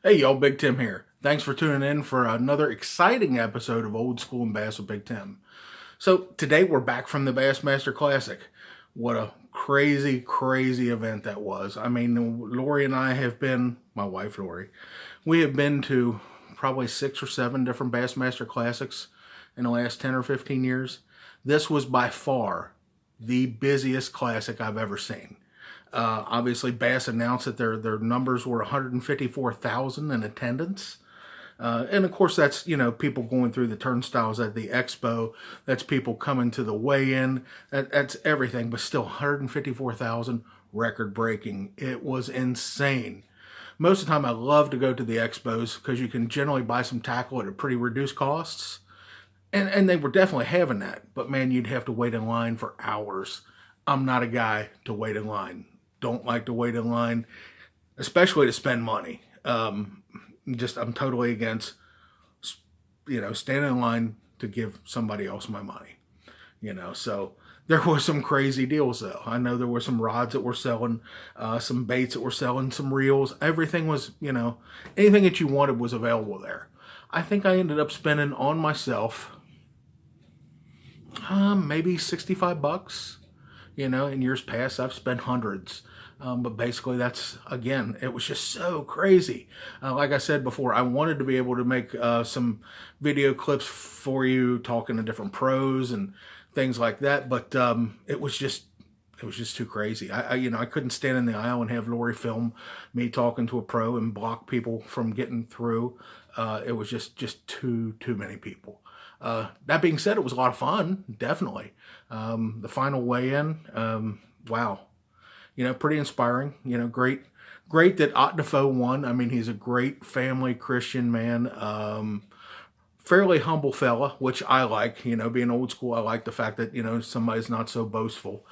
Hey y'all, Big Tim here. Thanks for tuning in for another exciting episode of Old School and Bass with Big Tim. So today we're back from the Bassmaster Classic. What a crazy, crazy event that was. I mean, Lori and I have been, my wife Lori, we have been to probably 6 or 7 different Bassmaster Classics in the last 10 or 15 years. This was by far the busiest classic I've ever seen. Obviously, Bass announced that their numbers were 154,000 in attendance. And of course, that's, people going through the turnstiles at the expo. That's people coming to the weigh-in. That's everything, but still 154,000, record breaking. It was insane. Most of the time, I love to go to the expos because you can generally buy some tackle at a pretty reduced costs. And they were definitely having that. But man, you'd have to wait in line for hours. I'm not a guy to wait in line. Don't like to wait in line, especially to spend money. I'm totally against, standing in line to give somebody else my money. So there were some crazy deals though. I know there were some rods that were selling, some baits that were selling, some reels. Everything was, anything that you wanted was available there. I think I ended up spending on myself, maybe $65. In years past, I've spent hundreds. But basically, it was just so crazy. Like I said before, I wanted to be able to make some video clips for you talking to different pros and things like that. But it was just too crazy. I couldn't stand in the aisle and have Lori film me talking to a pro and block people from getting through. It was just too many people. That being said, it was a lot of fun, definitely. The final weigh-in, wow. Pretty inspiring. Great that Ott Defoe won. I mean, he's a great family Christian man. Fairly humble fella, which I like. Being old school, I like the fact that, somebody's not so boastful.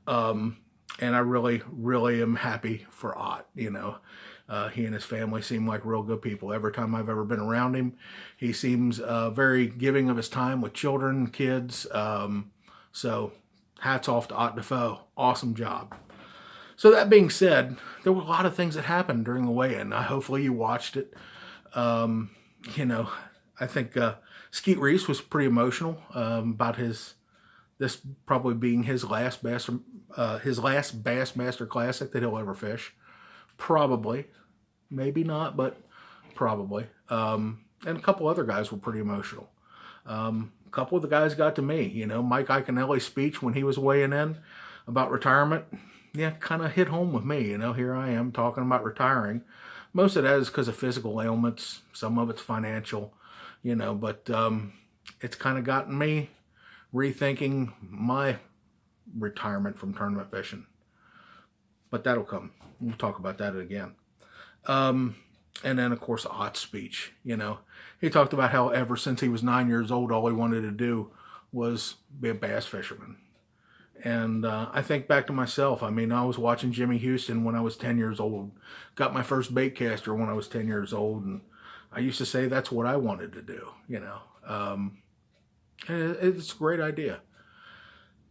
And I really, really am happy for Ott, He and his family seem like real good people. Every time I've ever been around him, he seems very giving of his time with children, kids. So hats off to Ott Defoe. Awesome job. So that being said, there were a lot of things that happened during the weigh-in. Hopefully you watched it. I think Skeet Reese was pretty emotional about this probably being his last Bassmaster Classic that he'll ever fish. Probably. Maybe not, but probably. And a couple other guys were pretty emotional. A couple of the guys got to me. Mike Iaconelli's speech when he was weighing in about retirement, kind of hit home with me. Here I am talking about retiring. Most of that is because of physical ailments. Some of it's financial, but it's kind of gotten me rethinking my retirement from tournament fishing. But that'll come. We'll talk about that again. And then, of course, Ott's speech. He talked about how ever since he was 9 years old, all he wanted to do was be a bass fisherman. And I think back to myself. I mean, I was watching Jimmy Houston when I was 10 years old. Got my first bait caster when I was 10 years old. And I used to say that's what I wanted to do, It's a great idea.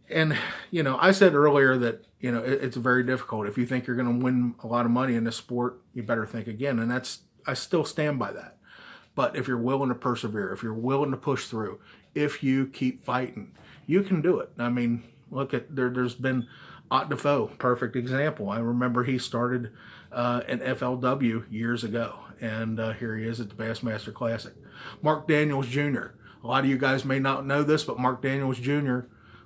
And, I said earlier that, it's very difficult. If you think you're going to win a lot of money in this sport, you better think again. And I still stand by that. But if you're willing to persevere, if you're willing to push through, if you keep fighting, you can do it. I mean, look at there's been Ott Defoe, perfect example. I remember he started an FLW years ago, and here he is at the Bassmaster Classic. Mark Daniels Jr. A lot of you guys may not know this, but Mark Daniels Jr.,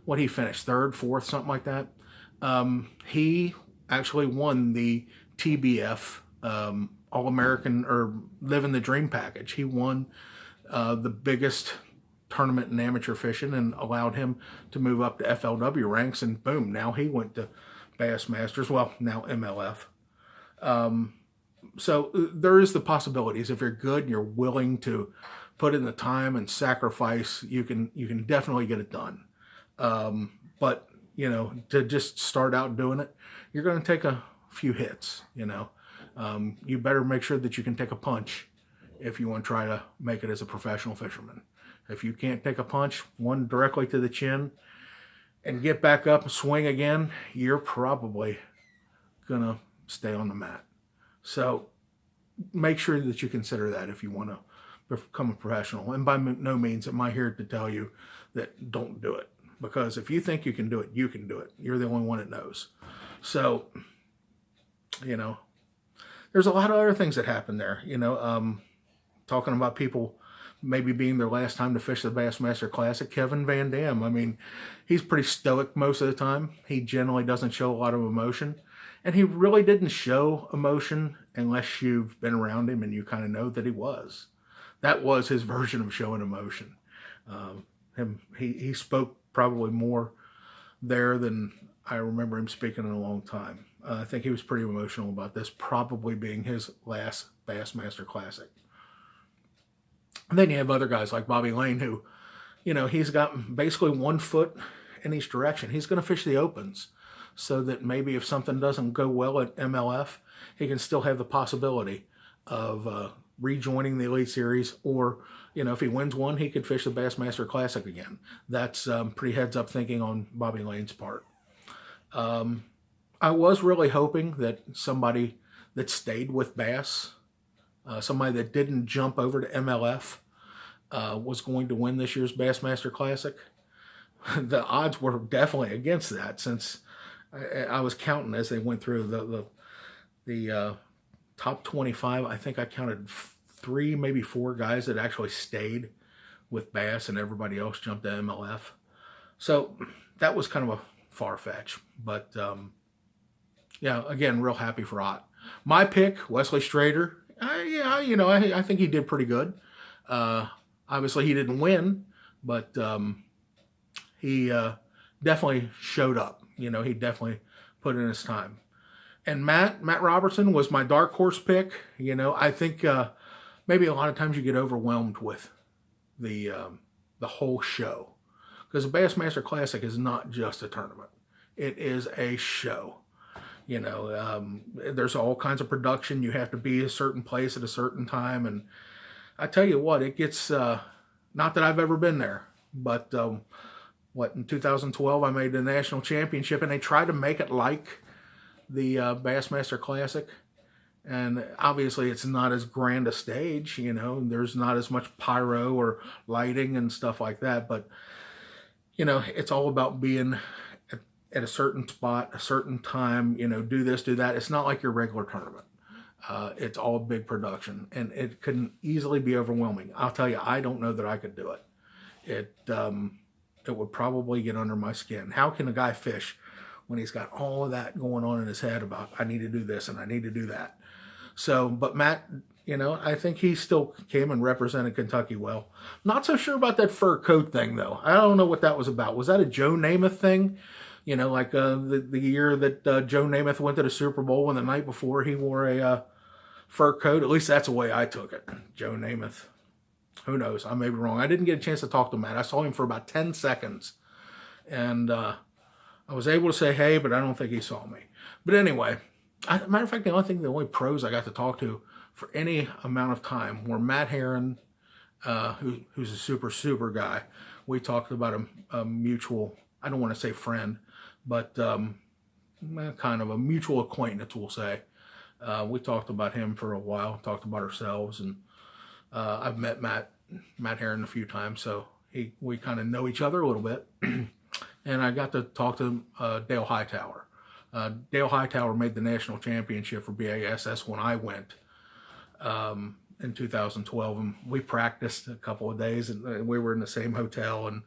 what he finished, third, fourth, something like that. He actually won the TBF All-American or Living the Dream package. He won the biggest tournament in amateur fishing and allowed him to move up to FLW ranks, and boom, now he went to Bassmasters, well, now MLF. So there is the possibilities. If you're good and you're willing to put in the time and sacrifice, you can definitely get it done. But to just start out doing it, you're going to take a few hits. You better make sure that you can take a punch if you want to try to make it as a professional fisherman. If you can't take a punch, one directly to the chin, and get back up and swing again, you're probably going to stay on the mat. So make sure that you consider that if you want to become a professional. And by no means am I here to tell you that don't do it, because if you think you can do it, you can do it. You're the only one that knows. So, you know, there's a lot of other things that happen there. You know, talking about people maybe being their last time to fish the Bassmaster Classic, Kevin Van Dam. I mean, he's pretty stoic most of the time. He generally doesn't show a lot of emotion. And he really didn't show emotion unless you've been around him and you kind of know that he was. That was his version of showing emotion. He spoke probably more there than I remember him speaking in a long time. I think he was pretty emotional about this probably being his last Bassmaster Classic. And then you have other guys like Bobby Lane who, you know, he's got basically 1 foot in each direction. He's going to fish the opens so that maybe if something doesn't go well at MLF, he can still have the possibility of rejoining the Elite Series, or, you know, if he wins one, he could fish the Bassmaster Classic again. That's pretty heads-up thinking on Bobby Lane's part. I was really hoping that somebody that stayed with Bass, somebody that didn't jump over to MLF, was going to win this year's Bassmaster Classic. The odds were definitely against that, since I was counting as they went through the top 25. I think I counted 3, maybe 4 guys that actually stayed with Bass, and everybody else jumped to MLF. So that was kind of a far-fetched, but yeah, again, real happy for Ott. My pick, Wesley Strader. I think he did pretty good. Obviously, he didn't win, but he definitely showed up. You know, he definitely put in his time. And Matt Robertson was my dark horse pick. You know, I think maybe a lot of times you get overwhelmed with the whole show, because the Bassmaster Classic is not just a tournament. It is a show. You know, there's all kinds of production. You have to be a certain place at a certain time. And I tell you what, it gets, not that I've ever been there, but in 2012, I made the national championship, and they tried to make it like the Bassmaster Classic. And obviously it's not as grand a stage, you know, there's not as much pyro or lighting and stuff like that. But, you know, it's all about being at a certain spot, a certain time, you know, do this, do that. It's not like your regular tournament. It's all big production, and it can easily be overwhelming. I'll tell you, I don't know that I could do it. It would probably get under my skin. How can a guy fish when he's got all of that going on in his head about, I need to do this and I need to do that? So, but Matt, you know, I think he still came and represented Kentucky well. Not so sure about that fur coat thing, though. I don't know what that was about. Was that a Joe Namath thing? You know, like the year that Joe Namath went to the Super Bowl, and the night before he wore a fur coat. At least that's the way I took it. Joe Namath. Who knows? I may be wrong. I didn't get a chance to talk to Matt. I saw him for about 10 seconds. And I was able to say hey, but I don't think he saw me. But anyway, matter of fact, the only pros I got to talk to for any amount of time were Matt Herron, who's a super guy. We talked about a mutual, I don't want to say friend, but kind of a mutual acquaintance, we'll say. We talked about him for a while, talked about ourselves, and I've met Matt Herron a few times, so we kind of know each other a little bit. And I got to talk to Dale Hightower. Dale Hightower made the national championship for BASS when I went in 2012, and we practiced a couple of days, and we were in the same hotel, and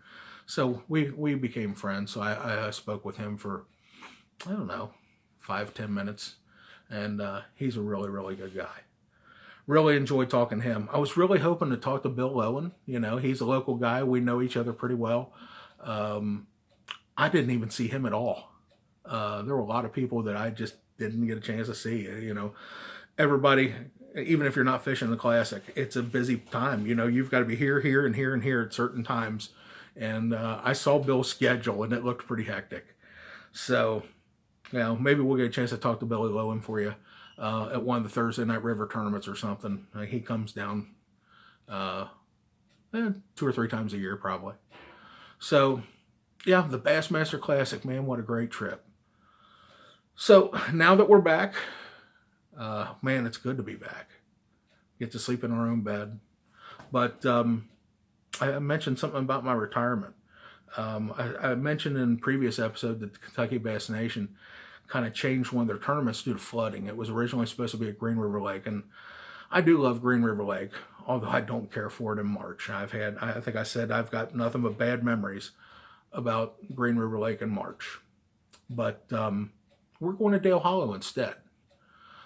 so we became friends. So I spoke with him for, I don't know, 5-10 minutes, and he's a really good guy. Really enjoyed talking to him. I was really hoping to talk to Bill Owen. You know, he's a local guy. We know each other pretty well. I didn't even see him at all. There were a lot of people that I just didn't get a chance to see. You know, everybody, even if you're not fishing the Classic, it's a busy time. You know, you've got to be here, and here at certain times. And I saw Bill's schedule, and it looked pretty hectic. So, you know, maybe we'll get a chance to talk to Billy Lowen for you at one of the Thursday Night River tournaments or something. He comes down 2 or 3 times a year, probably. So, yeah, the Bassmaster Classic, man, what a great trip. So, now that we're back, man, it's good to be back. get to sleep in our own bed. But I mentioned something about my retirement. I mentioned in previous episode that the Kentucky Bass Nation kind of changed one of their tournaments due to flooding. It was originally supposed to be at Green River Lake, and I do love Green River Lake, although I don't care for it in March. I think I said I've got nothing but bad memories about Green River Lake in March. But we're going to Dale Hollow instead.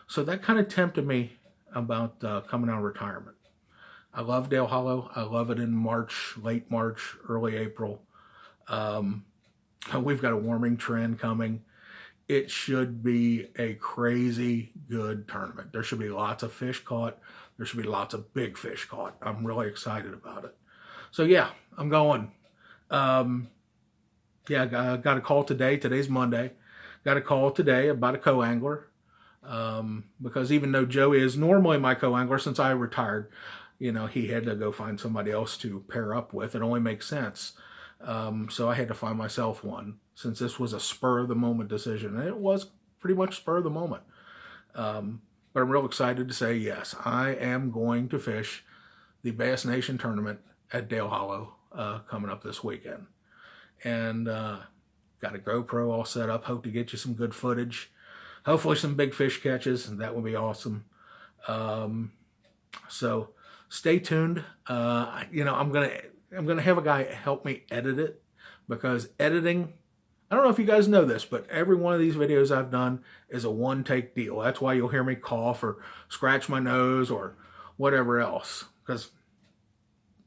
So that kind of tempted me about coming out of retirement. I love Dale Hollow. I love it in March, late March, early April. We've got a warming trend coming. It should be a crazy good tournament. There should be lots of fish caught. There should be lots of big fish caught. I'm really excited about it. So yeah, I'm going. Yeah, I got a call today. Today's Monday. Got a call today about a co-angler. Because even though Joey is normally my co-angler, since I retired, you know, he had to go find somebody else to pair up with. It only makes sense. So I had to find myself one, since this was a spur-of-the-moment decision. And it was pretty much spur-of-the-moment. But I'm real excited to say, yes, I am going to fish the Bass Nation tournament at Dale Hollow coming up this weekend. And got a GoPro all set up. Hope to get you some good footage. Hopefully some big fish catches, and that would be awesome. So stay tuned. You know, I'm gonna have a guy help me edit it, because editing, I don't know if you guys know this, but every one of these videos I've done is a one-take deal. That's why you'll hear me cough or scratch my nose or whatever else, because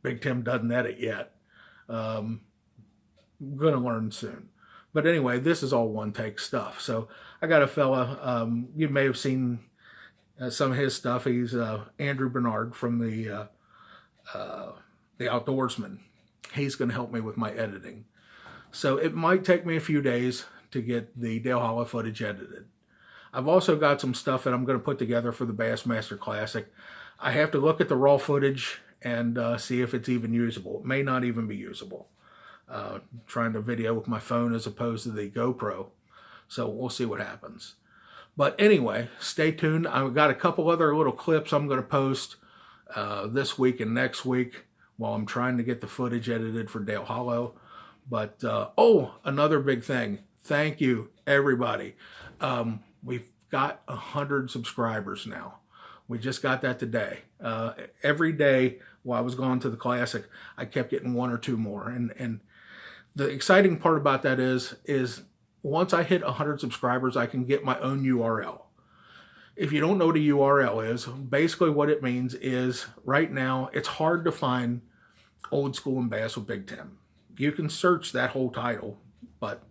Big Tim doesn't edit yet. I'm gonna learn soon. But anyway, this is all one-take stuff. So I got a fella, you may have seen some of his stuff. He's Andrew Bernard from the Outdoorsman. He's going to help me with my editing. So it might take me a few days to get the Dale Hollow footage edited. I've also got some stuff that I'm going to put together for the Bassmaster Classic. I have to look at the raw footage and see if it's even usable. It may not even be usable. Trying to video with my phone as opposed to the GoPro. So we'll see what happens. But anyway, stay tuned. I've got a couple other little clips I'm going to post this week and next week while I'm trying to get the footage edited for Dale Hollow. But, oh, another big thing. Thank you, everybody. We've got 100 subscribers now. We just got that today. Every day while I was going to the Classic, I kept getting one or two more. And the exciting part about that is once I hit 100 subscribers, I can get my own URL. If you don't know what a URL is, basically what it means is right now it's hard to find Old School and Bass with Big Tim. You can search that whole title, but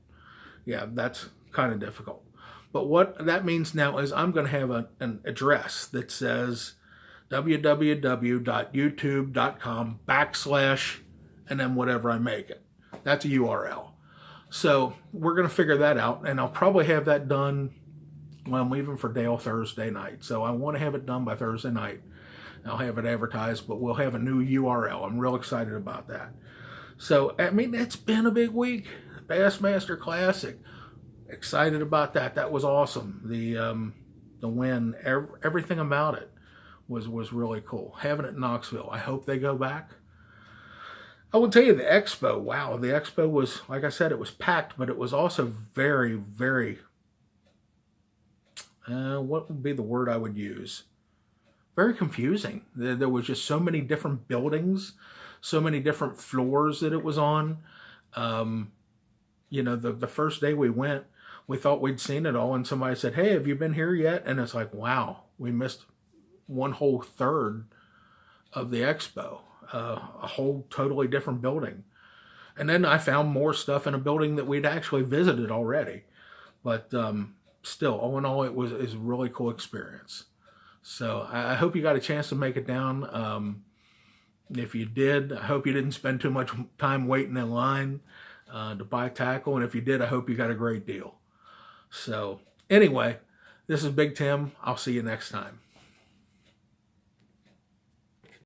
yeah, that's kind of difficult. But what that means now is I'm going to have an address that says www.youtube.com/ and then whatever I make it. That's a URL. So we're going to figure that out, and I'll probably have that done when I'm leaving for Dale Thursday night. So I want to have it done by Thursday night. I'll have it advertised, but we'll have a new URL. I'm real excited about that. So, I mean, it's been a big week. Bassmaster Classic. Excited about that. That was awesome. The win, everything about it was really cool. Having it in Knoxville. I hope they go back. I will tell you the expo, wow, the expo was, like I said, it was packed, but it was also very, very, what would be the word I would use? Very confusing. There was just so many different buildings, so many different floors that it was on. You know, the first day we went, we thought we'd seen it all, and somebody said, hey, have you been here yet? And it's like, wow, we missed one whole third of the expo. A whole totally different building. And then I found more stuff in a building that we'd actually visited already. But still, all in all, it was a really cool experience. So I hope you got a chance to make it down. If you did, I hope you didn't spend too much time waiting in line to buy tackle. And if you did, I hope you got a great deal. So anyway, this is Big Tim. I'll see you next time.